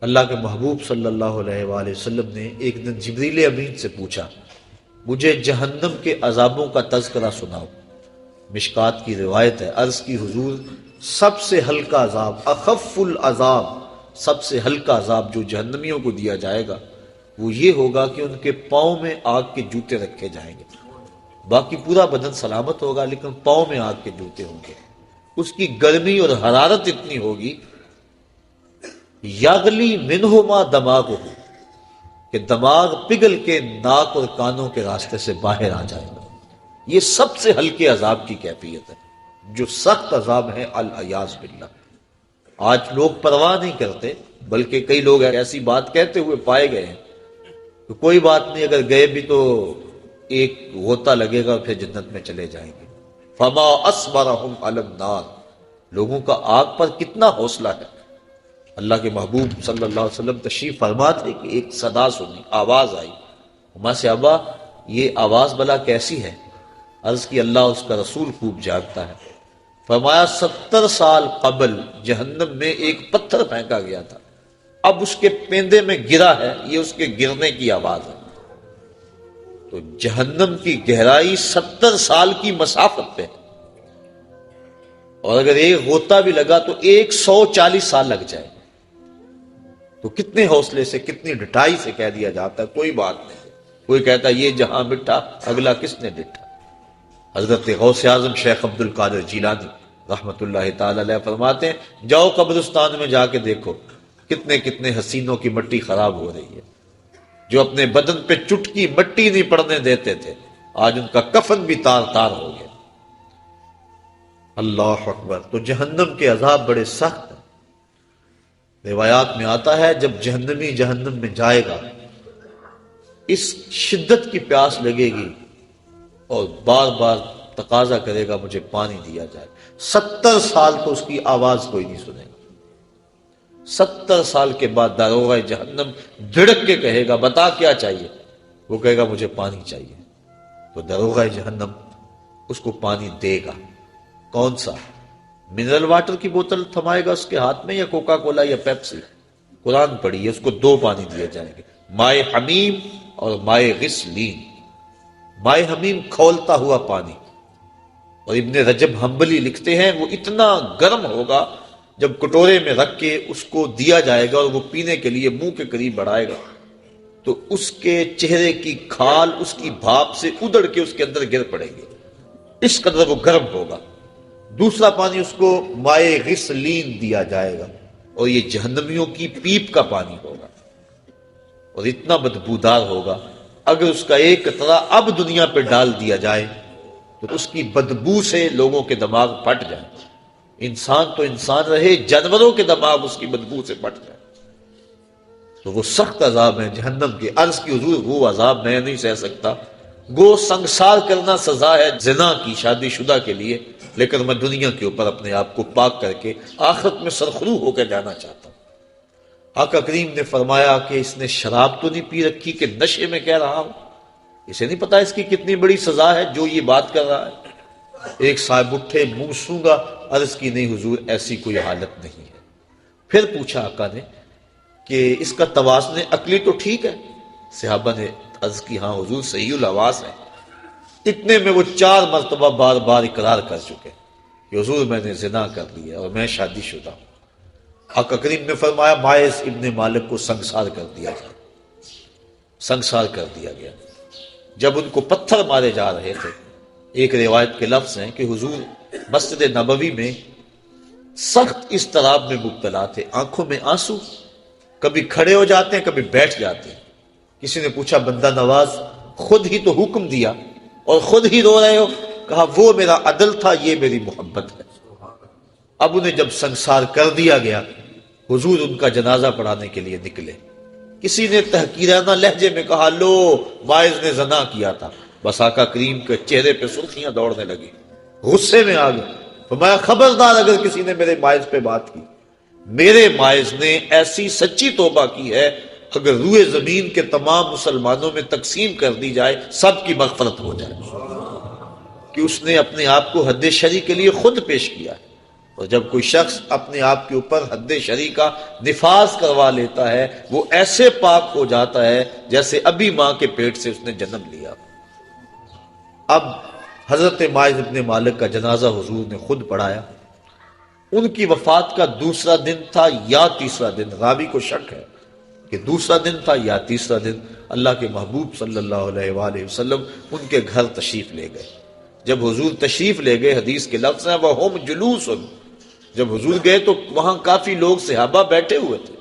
اللہ کے محبوب صلی اللہ علیہ وآلہ وسلم نے ایک دن جبریل امین سے پوچھا، مجھے جہنم کے عذابوں کا تذکرہ سناؤ۔ مشکات کی روایت ہے، عرض کی حضور سب سے ہلکا عذاب، اخف العذاب، سب سے ہلکا عذاب جو جہنمیوں کو دیا جائے گا وہ یہ ہوگا کہ ان کے پاؤں میں آگ کے جوتے رکھے جائیں گے۔ باقی پورا بدن سلامت ہوگا لیکن پاؤں میں آگ کے جوتے ہوں گے۔ اس کی گرمی اور حرارت اتنی ہوگی، یغلی منہما دماغہ، کہ دماغ پگھل کے ناک اور کانوں کے راستے سے باہر آ جائے گا۔ یہ سب سے ہلکے عذاب کی کیفیت ہے۔ جو سخت عذاب ہے العیاذ باللہ، آج لوگ پرواہ نہیں کرتے، بلکہ کئی لوگ ایسی بات کہتے ہوئے پائے گئے ہیں کہ کوئی بات نہیں، اگر گئے بھی تو ایک غوطہ لگے گا پھر جنت میں چلے جائیں گے۔ فما اصبرہم علی النار، لوگوں کا آگ پر کتنا حوصلہ ہے۔ اللہ کے محبوب صلی اللہ علیہ وسلم تشریف فرما تھے کہ ایک صدا سنی، آواز آئی، ہما سے ابا یہ آواز بلا کیسی ہے؟ عرض کی اللہ اس کا رسول خوب جانتا ہے۔ فرمایا 70 سال قبل جہنم میں ایک پتھر پھینکا گیا تھا، اب اس کے پیندے میں گرا ہے، یہ اس کے گرنے کی آواز ہے۔ تو جہنم کی گہرائی 70 سال کی مسافت پہ ہے، اور اگر ایک غوطہ بھی لگا تو 140 سال لگ جائے۔ تو کتنے حوصلے سے، کتنی ڈٹائی سے کہہ دیا جاتا ہے کوئی بات نہیں۔ کوئی کہتا ہے یہ جہاں مٹھا اگلا کس نے ڈٹھا۔ حضرت غوث اعظم شیخ عبد القادر جیلانی رحمت اللہ تعالی علیہ فرماتے ہیں، جاؤ قبرستان میں جا کے دیکھو کتنے کتنے حسینوں کی مٹی خراب ہو رہی ہے، جو اپنے بدن پہ چٹکی مٹی نہیں پڑنے دیتے تھے، آج ان کا کفن بھی تار تار ہو گیا۔ اللہ اکبر۔ تو جہنم کے عذاب بڑے سخت ہیں۔ روایات میں آتا ہے جب جہنمی جہنم میں جائے گا، اس شدت کی پیاس لگے گی اور بار بار تقاضا کرے گا مجھے پانی دیا جائے۔ 70 سال تو اس کی آواز کوئی نہیں سنے گا۔ 70 سال کے بعد داروغہ جہنم دھڑک کے کہے گا بتا کیا چاہیے؟ وہ کہے گا مجھے پانی چاہیے۔ تو داروغہ جہنم اس کو پانی دے گا۔ کون سا؟ منرل واٹر کی بوتل تھمائے گا اس کے ہاتھ میں، یا کوکا کولا یا پیپسی؟ قرآن پڑھیے، اس کو 2 پانی دیے جائیں گے، مائے حمیم اور مائے غسلین۔ مائے حمیم کھولتا ہوا پانی، اور ابن رجب حنبلی لکھتے ہیں وہ اتنا گرم ہوگا جب کٹورے میں رکھ کے اس کو دیا جائے گا اور وہ پینے کے لیے منہ کے قریب بڑھائے گا تو اس کے چہرے کی کھال اس کی بھاپ سے ادڑ کے اس کے اندر گر پڑے گی، اس قدر وہ گرم ہوگا۔ دوسرا پانی اس کو مائے غسلین دیا جائے گا، اور یہ جہنمیوں کی پیپ کا پانی ہوگا، اور اتنا بدبودار ہوگا اگر اس کا ایک قطرہ اب دنیا پہ ڈال دیا جائے تو اس کی بدبو سے لوگوں کے دماغ پھٹ جائیں۔ انسان تو انسان رہے، جانوروں کے دماغ اس کی بدبو سے پھٹ جائیں۔ تو وہ سخت عذاب ہے جہنم کے۔ عرض کی حضور وہ عذاب میں نہیں سہ سکتا، گو سنگسار کرنا سزا ہے زنا کی شادی شدہ کے لیے، لیکن میں دنیا کے اوپر اپنے آپ کو پاک کر کے آخرت میں سرخرو ہو کے جانا چاہتا ہوں۔ آقا کریم نے فرمایا کہ اس نے شراب تو نہیں پی رکھی کہ نشے میں کہہ رہا ہوں؟ اسے نہیں پتا اس کی کتنی بڑی سزا ہے جو یہ بات کر رہا ہے؟ ایک صاحب اٹھے، منہ سونگا، عرض کی نہیں حضور ایسی کوئی حالت نہیں ہے۔ پھر پوچھا آقا نے کہ اس کا توازن عقلی تو ٹھیک ہے؟ صحابہ نے عرض کی ہاں حضور صحیح الحواس ہے۔ اتنے میں وہ 4 مرتبہ بار بار اقرار کر چکے کہ حضور میں نے زنا کر لیا اور میں شادی شدہ ہوں۔ آقا کریم نے فرمایا مائز ابن مالک کو سنگسار کر دیا گیا، سنگسار کر دیا گیا۔ جب ان کو پتھر مارے جا رہے تھے، ایک روایت کے لفظ ہیں کہ حضور مسجد نبوی میں سخت اضطراب میں مبتلا تھے، آنکھوں میں آنسو، کبھی کھڑے ہو جاتے ہیں کبھی بیٹھ جاتے ہیں۔ کسی نے پوچھا بندہ نواز خود ہی تو حکم دیا اور خود ہی رو رہے ہو؟ کہا وہ میرا عدل تھا، یہ میری محبت ہے۔ اب انہیں جب سنگسار کر دیا گیا، حضور ان کا جنازہ پڑھانے کے لیے نکلے۔ کسی نے تحقیرانہ لہجے میں کہا لو مائز نے زنا کیا تھا، بس آقا کریم کے چہرے پہ سرخیاں دوڑنے لگی، غصے میں آ گئے۔ فرمایا خبردار اگر کسی نے میرے مائز پہ بات کی، میرے مائز نے ایسی سچی توبہ کی ہے اگر روئے زمین کے تمام مسلمانوں میں تقسیم کر دی جائے سب کی مغفرت ہو جائے، کہ اس نے اپنے آپ کو حد شرع کے لیے خود پیش کیا ہے۔ اور جب کوئی شخص اپنے آپ کے اوپر حد شرعی کا نفاذ کروا لیتا ہے وہ ایسے پاک ہو جاتا ہے جیسے ابھی ماں کے پیٹ سے اس نے جنم لیا۔ اب حضرت ماعز ابن مالک کا جنازہ حضور نے خود پڑھایا۔ ان کی وفات کا دوسرا دن تھا یا تیسرا دن، راوی کو شک ہے کہ دوسرا دن تھا یا تیسرا دن۔ اللہ کے محبوب صلی اللہ علیہ وآلہ وسلم ان کے گھر تشریف لے گئے۔ جب حضور تشریف لے گئے، حدیث کے لفظ ہیں وَهُمْ جُلُوسٌ، جب حضور گئے تو وہاں کافی لوگ صحابہ بیٹھے ہوئے تھے۔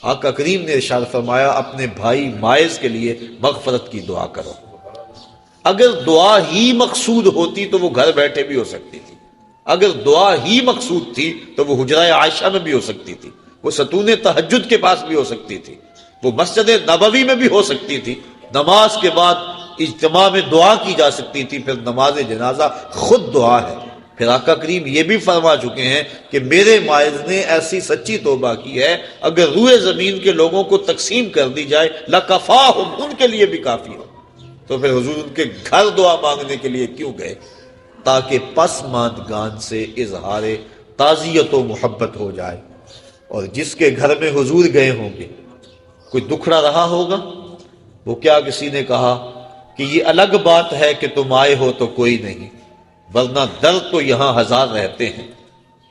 آقا کریم نے ارشاد فرمایا اپنے بھائی ماعز کے لیے مغفرت کی دعا کرو۔ اگر دعا ہی مقصود ہوتی تو وہ گھر بیٹھے بھی ہو سکتی تھی، اگر دعا ہی مقصود تھی تو وہ حجرہ عائشہ میں بھی ہو سکتی تھی، وہ ستون تہجد کے پاس بھی ہو سکتی تھی، وہ مسجد نبوی میں بھی ہو سکتی تھی، نماز کے بعد اجتماع میں دعا کی جا سکتی تھی، پھر نماز جنازہ خود دعا ہے۔ پھر آقا کریم یہ بھی فرما چکے ہیں کہ میرے ماعز نے ایسی سچی توبہ کی ہے اگر روئے زمین کے لوگوں کو تقسیم کر دی جائے لَكَفَاهُمْ، ان کے لیے بھی کافی ہو۔ تو پھر حضور ان کے گھر دعا مانگنے کے لیے کیوں گئے؟ تاکہ پسماندگان سے اظہار تعزیت و محبت ہو جائے۔ اور جس کے گھر میں حضور گئے ہوں گے کوئی دکھڑا رہا ہوگا، وہ کیا کسی نے کہا کہ یہ الگ بات ہے کہ تم آئے ہو تو کوئی نہیں، ورنہ درد تو یہاں ہزار رہتے ہیں۔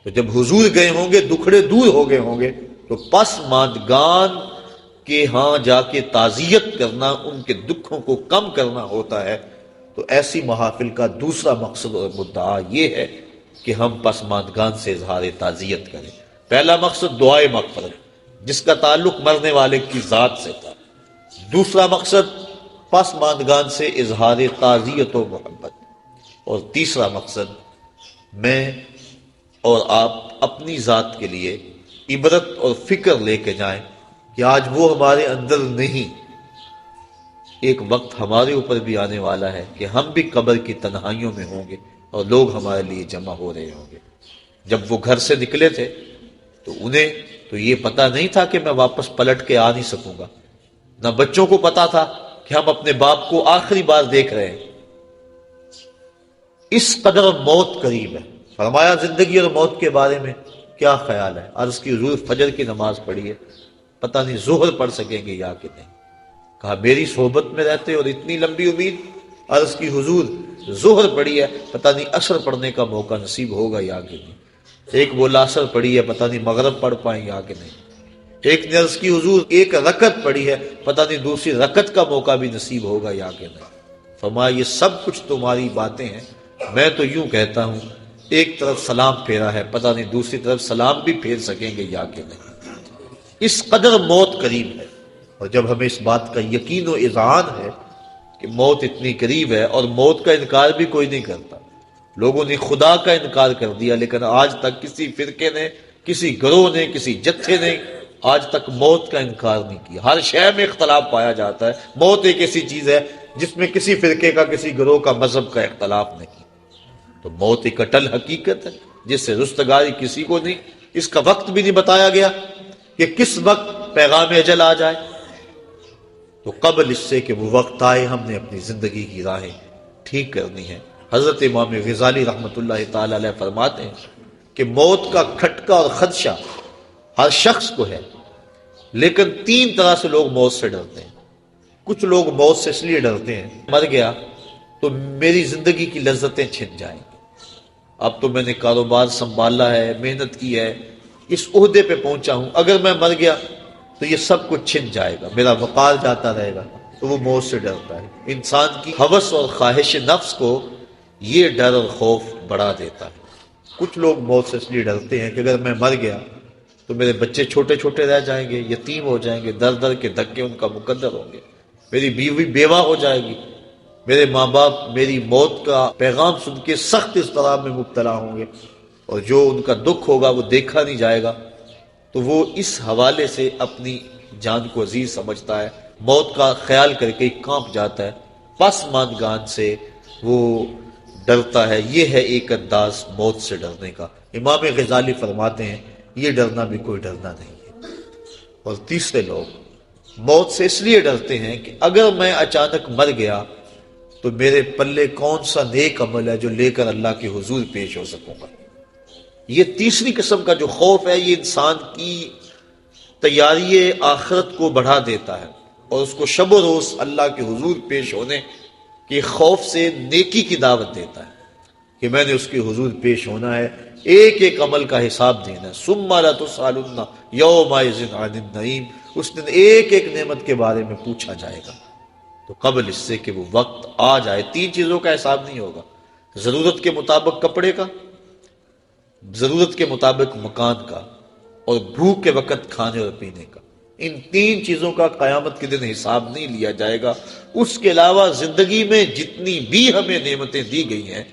تو جب حضور گئے ہوں گے دکھڑے دور ہو گئے ہوں گے تو پسماندگان کے ہاں جا کے تعزیت کرنا، ان کے دکھوں کو کم کرنا ہوتا ہے۔ تو ایسی محافل کا دوسرا مقصد اور مدعا یہ ہے کہ ہم پسماندگان سے اظہار تعزیت کریں۔ پہلا مقصد دعائے مغفرت جس کا تعلق مرنے والے کی ذات سے تھا، دوسرا مقصد پسماندگان سے اظہار تعزیت و محبت، اور تیسرا مقصد میں اور آپ اپنی ذات کے لیے عبرت اور فکر لے کے جائیں کہ آج وہ ہمارے اندر نہیں، ایک وقت ہمارے اوپر بھی آنے والا ہے کہ ہم بھی قبر کی تنہائیوں میں ہوں گے اور لوگ ہمارے لیے جمع ہو رہے ہوں گے۔ جب وہ گھر سے نکلے تھے تو انہیں تو یہ پتہ نہیں تھا کہ میں واپس پلٹ کے آ نہیں سکوں گا، نہ بچوں کو پتا تھا کہ ہم اپنے باپ کو آخری بار دیکھ رہے ہیں۔ اس قدر موت قریب ہے۔ فرمایا زندگی اور موت کے بارے میں کیا خیال ہے؟ عرض کی حضور فجر کی نماز پڑھی ہے، پتہ نہیں ظہر پڑھ سکیں گے یا کہ نہیں۔ کہا میری صحبت میں رہتے اور اتنی لمبی امید؟ عرض کی حضور ظہر پڑھی ہے، پتہ نہیں عصر پڑھنے کا موقع نصیب ہوگا یا کہ نہیں۔ ایک بولا عصر پڑھی ہے، پتہ نہیں مغرب پڑھ پائیں یا کہ نہیں۔ ایک نے عرض کی حضور ایک رکعت پڑھی ہے، پتہ نہیں دوسری رکعت کا موقع بھی نصیب ہوگا یا کہ نہیں۔ فرمایا یہ سب کچھ تمہاری باتیں ہیں، میں تو یوں کہتا ہوں ایک طرف سلام پھیرا ہے، پتہ نہیں دوسری طرف سلام بھی پھیر سکیں گے یا کہ نہیں۔ اس قدر موت قریب ہے، اور جب ہمیں اس بات کا یقین و اذعان ہے کہ موت اتنی قریب ہے، اور موت کا انکار بھی کوئی نہیں کرتا، لوگوں نے خدا کا انکار کر دیا لیکن آج تک کسی فرقے نے، کسی گروہ نے، کسی جتھے نے آج تک موت کا انکار نہیں کیا۔ ہر شے میں اختلاف پایا جاتا ہے، موت ایک ایسی چیز ہے جس میں کسی فرقے کا، کسی گروہ کا، مذہب کا اختلاف نہیں۔ تو موت ایک اٹل حقیقت ہے جس سے رستگاری کسی کو نہیں۔ اس کا وقت بھی نہیں بتایا گیا کہ کس وقت پیغام اجل آ جائے، تو قبل اس سے کہ وہ وقت آئے ہم نے اپنی زندگی کی راہیں ٹھیک کرنی ہے۔ حضرت امام غزالی رحمۃ اللہ تعالی علیہ فرماتے ہیں کہ موت کا کھٹکا اور خدشہ ہر شخص کو ہے، لیکن تین طرح سے لوگ موت سے ڈرتے ہیں۔ کچھ لوگ موت سے اس لیے ڈرتے ہیں مر گیا تو میری زندگی کی لذتیں چھن جائیں گی، اب تو میں نے کاروبار سنبھالا ہے، محنت کی ہے، اس عہدے پہ پہنچا ہوں، اگر میں مر گیا تو یہ سب کچھ چھن جائے گا، میرا وقار جاتا رہے گا، تو وہ موت سے ڈرتا ہے۔ انسان کی ہوس اور خواہش نفس کو یہ ڈر اور خوف بڑھا دیتا ہے۔ کچھ لوگ موت سے اس لیے ڈرتے ہیں کہ اگر میں مر گیا تو میرے بچے چھوٹے چھوٹے رہ جائیں گے، یتیم ہو جائیں گے، در در کے دھکے ان کا مقدر ہوں گے، میری بیوی بیوہ ہو جائے گی، میرے ماں باپ میری موت کا پیغام سن کے سخت اضطراب میں مبتلا ہوں گے، اور جو ان کا دکھ ہوگا وہ دیکھا نہیں جائے گا۔ تو وہ اس حوالے سے اپنی جان کو عزیز سمجھتا ہے، موت کا خیال کر کے کانپ جاتا ہے، پسماندگان سے وہ ڈرتا ہے۔ یہ ہے ایک انداز موت سے ڈرنے کا۔ امام غزالی فرماتے ہیں یہ ڈرنا بھی کوئی ڈرنا نہیں ہے۔ اور تیسرے لوگ موت سے اس لیے ڈرتے ہیں کہ اگر میں اچانک مر گیا تو میرے پلے کون سا نیک عمل ہے جو لے کر اللہ کے حضور پیش ہو سکوں گا۔ یہ تیسری قسم کا جو خوف ہے یہ انسان کی تیاری آخرت کو بڑھا دیتا ہے اور اس کو شب و روز اللہ کے حضور پیش ہونے کے خوف سے نیکی کی دعوت دیتا ہے کہ میں نے اس کے حضور پیش ہونا ہے، ایک ایک عمل کا حساب دینا ہے۔ ثم لتسألن یومئذ عن النعیم، اس دن ایک ایک نعمت کے بارے میں پوچھا جائے گا۔ تو قبل اس سے کہ وہ وقت آ جائے تین چیزوں کا حساب نہیں ہوگا، ضرورت کے مطابق کپڑے کا، ضرورت کے مطابق مکان کا، اور بھوک کے وقت کھانے اور پینے کا۔ ان تین چیزوں کا قیامت کے دن حساب نہیں لیا جائے گا۔ اس کے علاوہ زندگی میں جتنی بھی ہمیں نعمتیں دی گئی ہیں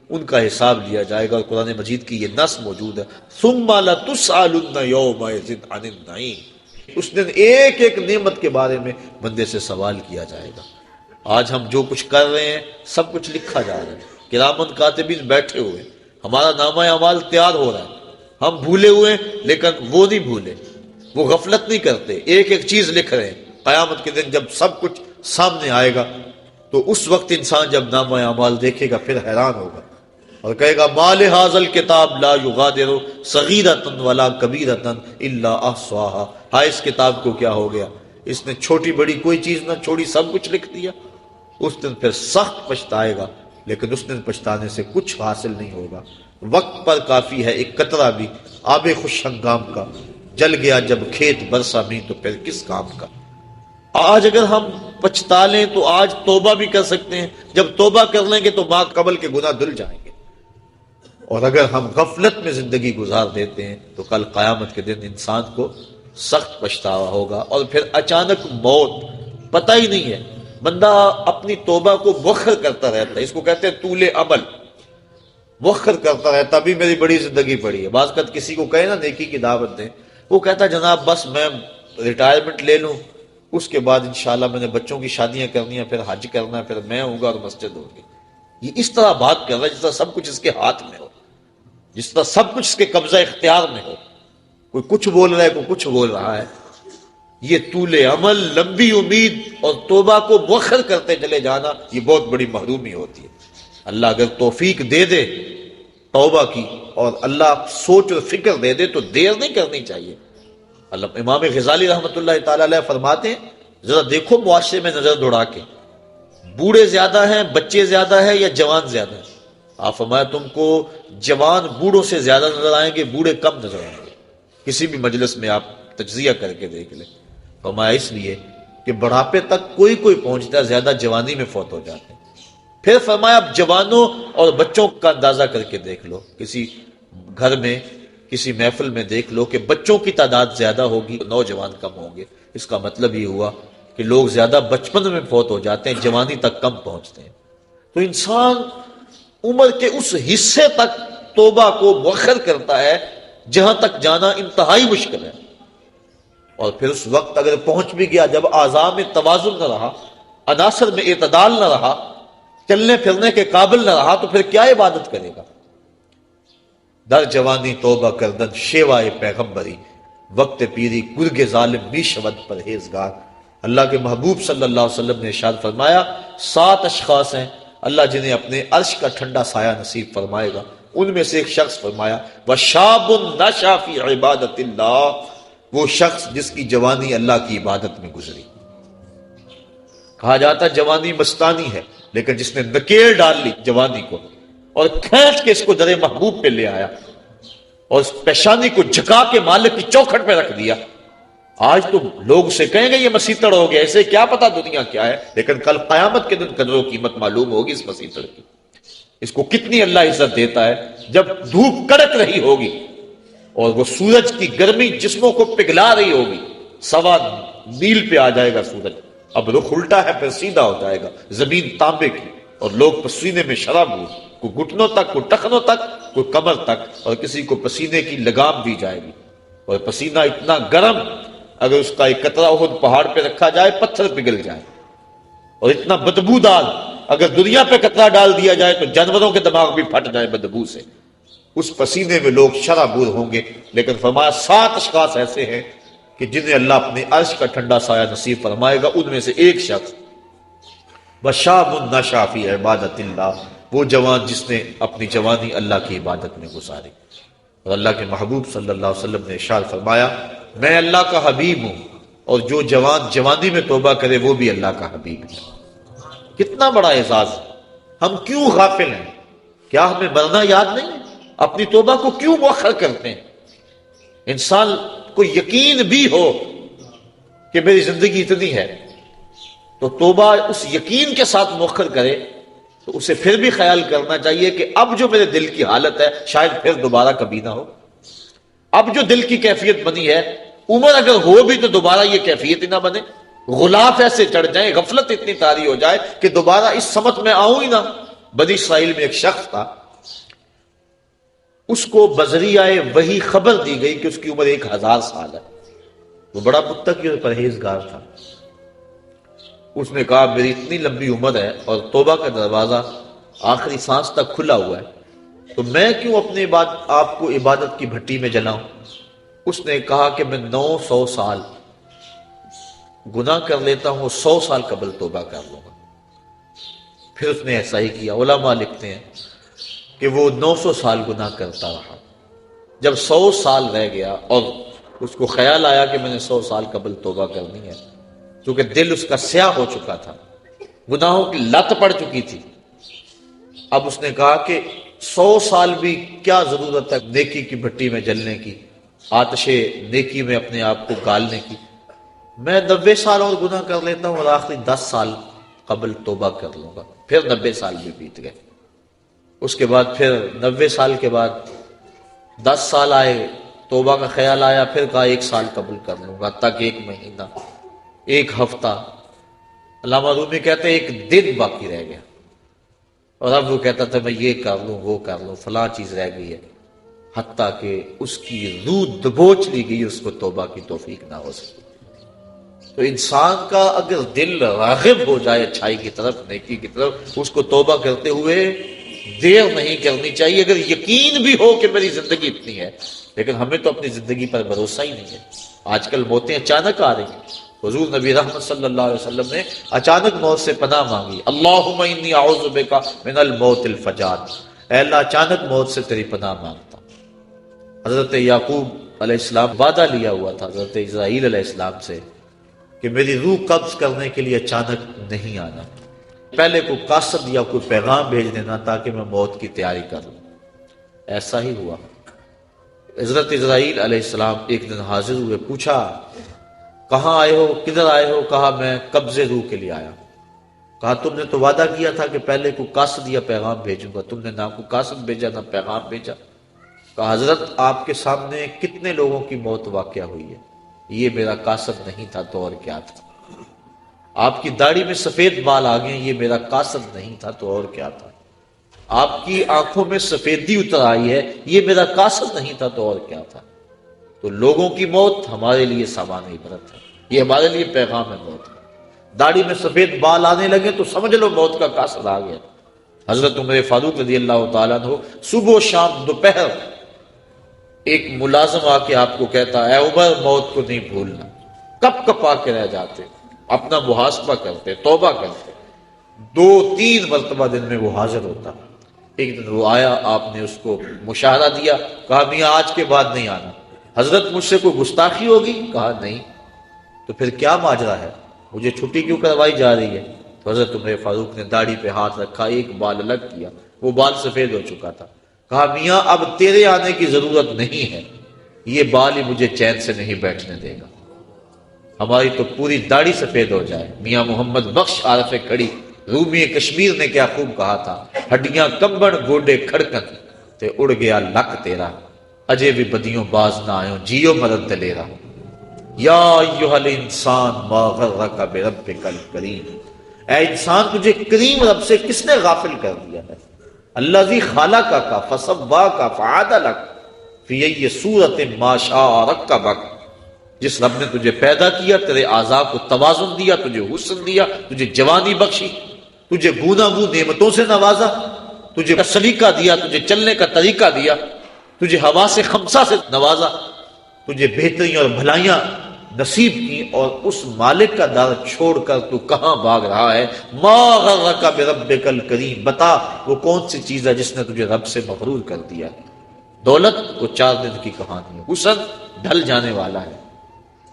ان کا حساب لیا جائے گا، اور قرآن مجید کی یہ نص موجود ہے، ثم لتسألن یومئذ عن النعیم، اس دن ایک ایک نعمت کے بارے میں بندے سے سوال کیا جائے گا۔ آج ہم جو کچھ کر رہے ہیں سب کچھ لکھا جا رہا ہے، کرامن کاتبین بیٹھے ہوئے، ہمارا نامہ اعمال تیار ہو رہا ہے، ہم بھولے ہوئے لیکن وہ نہیں بھولے، وہ غفلت نہیں کرتے، ایک ایک چیز لکھ رہے ہیں۔ قیامت کے دن جب سب کچھ سامنے آئے گا تو اس وقت انسان جب نامہ اعمال دیکھے گا پھر حیران ہوگا اور کہے گا ما لہذا الکتاب لا یغادر صغیرۃ ولا کبیرۃ الا احصاها، ہائے اس کتاب کو کیا ہو گیا، اس نے چھوٹی بڑی کوئی چیز نہ چھوڑی، سب کچھ لکھ دیا۔ اس دن پھر سخت پچھتائے گا، لیکن اس دن پچھتانے سے کچھ حاصل نہیں ہوگا۔ وقت پر کافی ہے ایک قطرہ بھی آب خوش ہنگام کا، جل گیا جب کھیت برسا بھی تو پھر کس کام کا۔ آج اگر ہم پچھتا لیں تو آج توبہ بھی کر سکتے ہیں، جب توبہ کر لیں گے تو ماں قبل کے گناہ دھل جائیں گے، اور اگر ہم غفلت میں زندگی گزار دیتے ہیں تو کل قیامت کے دن انسان کو سخت پچھتاوا ہوگا، اور پھر اچانک موت پتہ ہی نہیں ہے۔ بندہ اپنی توبہ کو مؤخر کرتا رہتا ہے، اس کو کہتے ہیں طول عمل، مؤخر کرتا رہتا، ابھی میری بڑی زندگی پڑی ہے۔ بعض اوقات کسی کو کہے نا نیکی کی دعوت دیں، وہ کہتا ہے جناب بس میں ریٹائرمنٹ لے لوں، اس کے بعد انشاءاللہ میں نے بچوں کی شادیاں کرنی ہیں، پھر حج کرنا ہے، پھر میں ہوں گا اور مسجد ہوگی۔ یہ اس طرح بات کر رہا ہے جس طرح سب کچھ اس کے ہاتھ میں ہو، جس طرح سب کچھ اس کے قبضہ اختیار میں ہو، کوئی کچھ بول رہا ہے کوئی کچھ بول رہا ہے۔ یہ طول عمل، لمبی امید اور توبہ کو مؤخر کرتے چلے جانا، یہ بہت بڑی محرومی ہوتی ہے۔ اللہ اگر توفیق دے دے توبہ کی اور اللہ سوچ اور فکر دے دے تو دیر نہیں کرنی چاہیے۔ اللہ امام غزالی رحمۃ اللہ تعالی علیہ فرماتے ہیں ذرا دیکھو معاشرے میں نظر دوڑا کے، بوڑھے زیادہ ہیں، بچے زیادہ ہیں یا جوان زیادہ ہیں؟ آپ فرمایا تم کو جوان بوڑھوں سے زیادہ نظر آئیں گے، بوڑھے کم نظر آئیں گے۔ کسی بھی مجلس میں آپ تجزیہ کر کے دیکھ لیں۔ فرمایا اس لیے کہ بڑھاپے تک کوئی کوئی پہنچتا ہے، زیادہ جوانی میں فوت ہو جاتے ہیں۔ پھر فرمایا اب جوانوں اور بچوں کا اندازہ کر کے دیکھ لو، کسی گھر میں کسی محفل میں دیکھ لو کہ بچوں کی تعداد زیادہ ہوگی، نوجوان کم ہوں گے۔ اس کا مطلب یہ ہوا کہ لوگ زیادہ بچپن میں فوت ہو جاتے ہیں، جوانی تک کم پہنچتے ہیں۔ تو انسان عمر کے اس حصے تک توبہ کو مؤخر کرتا ہے جہاں تک جانا انتہائی مشکل ہے، اور پھر اس وقت اگر پہنچ بھی گیا جب اعضاء میں توازن نہ رہا، عناصر میں اعتدال نہ رہا، چلنے پھرنے کے قابل نہ رہا، تو پھر کیا عبادت کرے گا؟ در جوانی توبہ کردن شیوائے پیغمبری، وقت پیری گرگ ظالم بھی شود پرہیزگار۔ اللہ کے محبوب صلی اللہ علیہ وسلم نے ارشاد فرمایا 7 اشخاص ہیں اللہ جنہیں اپنے عرش کا ٹھنڈا سایہ نصیب فرمائے گا۔ ان میں سے ایک شخص فرمایا وَشَابٌ نَشَأَ فِي عِبَادَةِ اللَّهِ، وہ شخص جس کی جوانی اللہ کی عبادت میں گزری۔ کہا جاتا جوانی مستانی ہے، لیکن جس نے نکیل ڈال لی جوانی کو اور کھینچ کے اس کو در محبوب پہ لے آیا اور اس پیشانی کو جھکا کے مالک کی چوکھٹ پہ رکھ دیا، آج تو لوگ اسے کہیں گے یہ مسیطڑ ہو گیا، اسے کیا پتا دنیا کیا ہے، لیکن کل قیامت کے دن قدر و قیمت معلوم ہوگی اس مسیطڑ کی، اس کو کتنی اللہ عزت دیتا ہے۔ جب دھوپ کڑک رہی ہوگی اور وہ سورج کی گرمی جسموں کو پگھلا رہی ہوگی، 1.25 میل پہ آ جائے گا سورج، اب رخ الٹا ہے پھر سیدھا ہو جائے گا، زمین تانبے کی، اور لوگ پسینے میں شراب ہو، کوئی گھٹنوں تک، کوئی ٹخنوں تک، کوئی کمر تک، اور کسی کو پسینے کی لگام دی جائے گی، اور پسینہ اتنا گرم اگر اس کا ایک قطرہ احد پہاڑ پہ رکھا جائے پتھر پگھل جائے، اور اتنا بدبودار اگر دنیا پہ قطرہ ڈال دیا جائے تو جانوروں کے دماغ بھی پھٹ جائے بدبو سے۔ اس پسینے میں لوگ شرابور ہوں گے، لیکن فرمایا 7 اشخاص ایسے ہیں کہ جنہیں اللہ اپنے عرش کا ٹھنڈا سایہ نصیب فرمائے گا۔ ان میں سے ایک شخص وَشَابٌ نَشَأَ فِي عِبَادَةِ اللَّهِ، وہ جوان جس نے اپنی جوانی اللہ کی عبادت میں گزاری۔ اور اللہ کے محبوب صلی اللہ علیہ وسلم نے ارشاد فرمایا میں اللہ کا حبیب ہوں اور جو جوان جوانی میں توبہ کرے وہ بھی اللہ کا حبیب ہے۔ کتنا بڑا اعزاز ہے۔ ہم کیوں غافل ہیں؟ کیا ہمیں مرنا یاد نہیں ہے؟ اپنی توبہ کو کیوں مؤخر کرتے ہیں؟ انسان کو یقین بھی ہو کہ میری زندگی اتنی ہے تو توبہ اس یقین کے ساتھ مؤخر کرے، تو اسے پھر بھی خیال کرنا چاہیے کہ اب جو میرے دل کی حالت ہے شاید پھر دوبارہ کبھی نہ ہو۔ اب جو دل کی کیفیت بنی ہے، عمر اگر ہو بھی تو دوبارہ یہ کیفیت ہی نہ بنے، غلاف ایسے چڑھ جائیں، غفلت اتنی طاری ہو جائے کہ دوبارہ اس سمت میں آؤں ہی نہ۔ بنی اسرائیل میں ایک شخص تھا، اس کو بذریعہ وحی خبر دی گئی کہ اس کی عمر 1000 سال ہے۔ وہ بڑا متقی اور پرہیزگار تھا۔ اس نے کہا میری اتنی لمبی عمر ہے اور توبہ کا دروازہ آخری سانس تک کھلا ہوا ہے، تو میں کیوں اپنے آپ کو عبادت کی بھٹی میں جلاؤں؟ اس نے کہا کہ میں 900 سال گناہ کر لیتا ہوں، 100 سال قبل توبہ کر لوں گا۔ پھر اس نے ایسا ہی کیا۔ علماء لکھتے ہیں کہ وہ 900 سال گناہ کرتا رہا۔ جب 100 سال رہ گیا اور اس کو خیال آیا کہ میں نے 100 سال قبل توبہ کرنی ہے، کیونکہ دل اس کا سیاہ ہو چکا تھا، گناہوں کی لت پڑ چکی تھی، اب اس نے کہا کہ 100 سال بھی کیا ضرورت ہے نیکی کی بھٹی میں جلنے کی، آتش نیکی میں اپنے آپ کو گالنے کی، میں 90 سال اور گناہ کر لیتا ہوں اور آخری 10 سال قبل توبہ کر لوں گا۔ پھر 90 سال بھی بیت گئے۔ اس کے بعد پھر 90 سال کے بعد 10 سال آئے، توبہ کا خیال آیا، پھر کہا 1 سال قبل کر لوں گا، تک 1 مہینہ، 1 ہفتہ، علامہ رومی کہتے ہیں 1 دن باقی رہ گیا، اور اب وہ کہتا تھا میں یہ کر لوں وہ کر لوں، فلاں چیز رہ گئی ہے، حتیٰ کہ اس کی روح دبوچ لی گئی، اس کو توبہ کی توفیق نہ ہو سکی۔ تو انسان کا اگر دل راغب ہو جائے اچھائی کی طرف، نیکی کی طرف، اس کو توبہ کرتے ہوئے دیر نہیں کرنی چاہیے، اگر یقین بھی ہو کہ میری زندگی اتنی ہے۔ لیکن ہمیں تو اپنی زندگی پر بھروسہ ہی نہیں ہے۔ آج کل موتیں اچانک آ رہی ہیں۔ حضور نبی رحمت صلی اللہ علیہ وسلم نے اچانک موت سے پناہ مانگی، اللہم انی اعوذ بک من الموت الفجاۃ، اے اللہ اچانک موت سے تیری پناہ مانگتا ہوں۔ حضرت یعقوب علیہ السلام وعدہ لیا ہوا تھا حضرت اسرائیل علیہ السلام سے کہ میری روح قبض کرنے کے لیے اچانک نہیں آنا، پہلے کوئی قاصد یا کوئی پیغام بھیج دینا تاکہ میں موت کی تیاری کر لوں۔ ایسا ہی ہوا۔ حضرت اسرائیل علیہ السلام ایک دن حاضر ہوئے، پوچھا کہاں آئے ہو، کدھر آئے ہو؟ کہا میں قبض روح کے لیے آیا۔ کہا تم نے تو وعدہ کیا تھا کہ پہلے کوئی قاصد یا پیغام بھیجوں گا، تم نے نہ کوئی قاصد بھیجا نہ پیغام بھیجا۔ کہا حضرت آپ کے سامنے کتنے لوگوں کی موت واقع ہوئی ہے، یہ میرا قاصد نہیں تھا تو اور کیا تھا۔ آپ کی داڑھی میں سفید بال آ گئے، یہ میرا قاصد نہیں تھا تو اور کیا تھا۔ آپ کی آنکھوں میں سفیدی اتر آئی ہے، یہ میرا قاصد نہیں تھا تو اور کیا تھا۔ تو لوگوں کی موت ہمارے لیے سامان عبرت ہے، یہ ہمارے لیے پیغام ہے موت۔ داڑھی میں سفید بال آنے لگے تو سمجھ لو موت کا قاصد آ گیا۔ حضرت عمر فاروق رضی اللہ تعالیٰ عنہ صبح و شام دوپہر ایک ملازم آ کے آپ کو کہتا اے عمر موت کو نہیں بھولنا، کپ کپ آ کے رہ جاتے، اپنا محاسبہ کرتے، توبہ کرتے۔ 2-3 مرتبہ دن میں وہ حاضر ہوتا۔ ایک دن وہ آیا، آپ نے اس کو مشاہدہ دیا، کہا میاں آج کے بعد نہیں آنا۔ حضرت مجھ سے کوئی گستاخی ہوگی؟ کہا نہیں۔ تو پھر کیا ماجرا ہے، مجھے چھٹی کیوں کروائی جا رہی ہے؟ تو حضرت عمر فاروق نے داڑھی پہ ہاتھ رکھا، ایک بال الگ کیا، وہ بال سفید ہو چکا تھا۔ کہا میاں اب تیرے آنے کی ضرورت نہیں ہے، یہ بال ہی مجھے چین سے نہیں بیٹھنے دے گا، ہماری تو پوری داڑھی سفید ہو جائے۔ میاں محمد بخش عارف کھڑی رومی کشمیر نے کیا خوب کہا تھا، ہڈیاں کمبن گوڈے کھڑکن تے اڑ گیا لک تیرا، اجے بھی بدیوں باز نہ آئوں جیو مدد دلیرا۔ یا ایھا الانسان ما غرک بربک الکریم، اے انسان تجھے کریم رب سے کس نے غافل کر دیا ہے؟ الذی خلقک فسواک فعدلک فی ای صورت ما شاء رکبک، جس رب نے تجھے پیدا کیا، تیرے اعضاء کو توازن دیا، تجھے حسن دیا، تجھے جوانی بخشی، تجھے گوناگون نعمتوں سے نوازا، تجھے سلیقہ دیا، تجھے چلنے کا طریقہ دیا، تجھے حواس خمسہ سے نوازا، تجھے بہتریاں اور بھلائیاں نصیب کی، اور اس مالک کا در چھوڑ کر تو کہاں بھاگ رہا ہے؟ ما غرک بربک الکریم، بتا وہ کون سی چیز ہے جس نے تجھے رب سے مغرور کر دیا؟ دولت وہ 4 دن کی کہانی ہے، حسن ڈھل جانے والا ہے،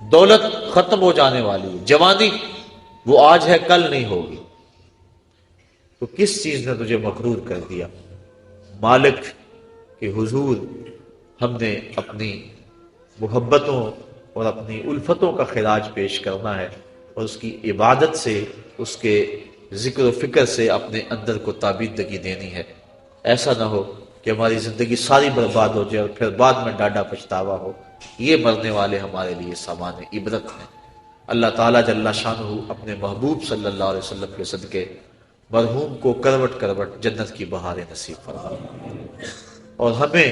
دولت ختم ہو جانے والی ہے، جوانی وہ آج ہے کل نہیں ہوگی۔ تو کس چیز نے تجھے مغرور کر دیا؟ مالک کے حضور ہم نے اپنی محبتوں اور اپنی الفتوں کا خراج پیش کرنا ہے، اور اس کی عبادت سے، اس کے ذکر و فکر سے اپنے اندر کو تابیدگی دینی ہے۔ ایسا نہ ہو کہ ہماری زندگی ساری برباد ہو جائے اور پھر بعد میں ڈاڈا پچھتاوا ہو۔ یہ مرنے والے ہمارے لیے سامان عبرت ہیں۔ اللہ تعالیٰ جل شانہ اپنے محبوب صلی اللہ علیہ وسلم کے صدقے مرحوم کو کروٹ کروٹ جنت کی بہاریں نصیب فرمائے، اور ہمیں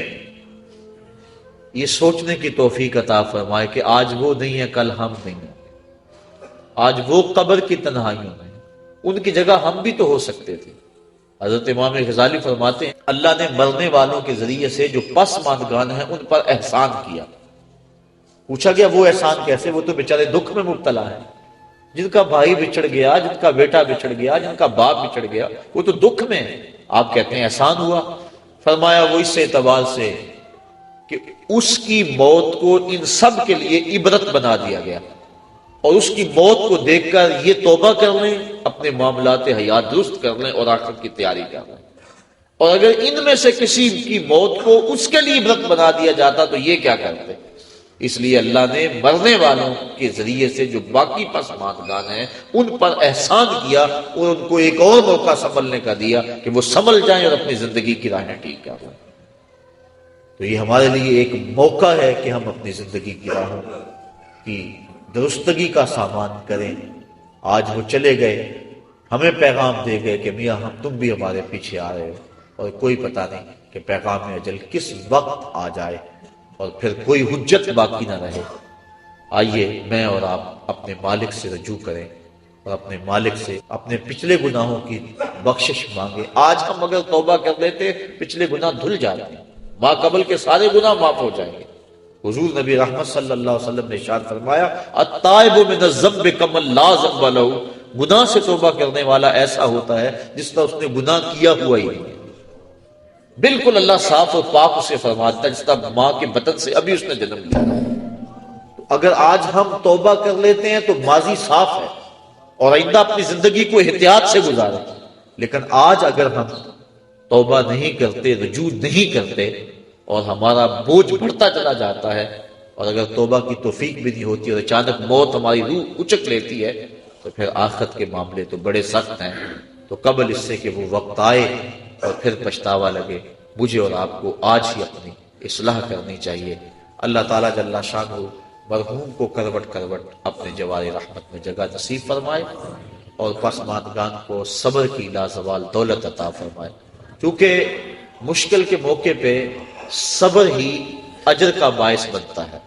یہ سوچنے کی توفیق عطا فرمائے کہ آج وہ نہیں ہے، کل ہم نہیں ہیں، آج وہ قبر کی تنہائیوں میں ان کی جگہ ہم بھی تو ہو سکتے تھے۔ حضرت امام غزالی فرماتے ہیں اللہ نے مرنے والوں کے ذریعے سے جو پسماندگان ہیں ان پر احسان کیا۔ پوچھا گیا وہ احسان کیسے؟ وہ تو بیچارے دکھ میں مبتلا ہیں، جن کا بھائی بچھڑ گیا، جن کا بیٹا بچھڑ گیا، جن کا باپ بچھڑ گیا، وہ تو دکھ میں ہے۔ آپ کہتے ہیں احسان ہوا؟ فرمایا وہ اس اعتبار سے کہ اس کی موت کو ان سب کے لیے عبرت بنا دیا گیا، اور اس کی موت کو دیکھ کر یہ توبہ کر لیں، اپنے معاملات حیات درست کر لیں اور آخرت کی تیاری کر لیں۔ اور اگر ان میں سے کسی کی موت کو اس کے لیے عبرت بنا دیا جاتا تو یہ کیا کرتے؟ اس لیے اللہ نے مرنے والوں کے ذریعے سے جو باقی پسماندگان ہیں ان پر احسان کیا، اور ان کو ایک اور موقع سنبھلنے کا دیا کہ وہ سنبھل جائیں اور اپنی زندگی کی راہیں ٹھیک کر لیں۔ تو یہ ہمارے لیے ایک موقع ہے کہ ہم اپنی زندگی کی راہوں کی درستگی کا سامان کریں۔ آج وہ چلے گئے، ہمیں پیغام دے گئے کہ میاں تم بھی ہمارے پیچھے آ رہے ہو، اور کوئی پتہ نہیں کہ پیغام اجل کس وقت آ جائے اور پھر کوئی حجت باقی نہ رہے۔ آئیے میں اور آپ اپنے مالک سے رجوع کریں اور اپنے مالک سے اپنے پچھلے گناہوں کی بخشش مانگے۔ آج ہم اگر توبہ کر لیتے پچھلے گناہ دھل جاتے ہیں، ماں قبل کے سارے گناہ معاف ہو جائیں گے۔ حضور نبی رحمت صلی اللہ علیہ وسلم نے ارشاد فرمایا التائب من الذنب کمن لا ذنب له، گناہ سے توبہ کرنے والا ایسا ہوتا ہے جس طرح اس نے گناہ کیا ہوا ہی نہیں۔ بالکل اللہ صاف اور پاک اسے فرماتا ہے جس طرح ماں کے بطن سے ابھی اس نے جنم لیا ہے۔ تو اگر آج ہم توبہ کر لیتے ہیں تو ماضی صاف ہے، اور آئندہ اپنی زندگی کو احتیاط سے گزاریں۔ لیکن آج اگر ہم توبہ نہیں کرتے، رجوع نہیں کرتے، اور ہمارا بوجھ بڑھتا چلا جاتا ہے، اور اگر توبہ کی توفیق بھی نہیں ہوتی اور اچانک موت ہماری روح اچک لیتی ہے، تو پھر آخرت کے معاملے تو بڑے سخت ہیں۔ تو قبل اس سے کہ وہ وقت آئے اور پھر پچھتاوا لگے، مجھے اور آپ کو آج ہی اپنی اصلاح کرنی چاہیے۔ اللہ تعالیٰ جل شانہ مرحوم کو کروٹ کروٹ اپنے جوار رحمت میں جگہ نصیب فرمائے، اور پسماندگان کو صبر کی لازوال دولت عطا فرمائے، کیونکہ مشکل کے موقع پہ صبر ہی اجر کا باعث بنتا ہے۔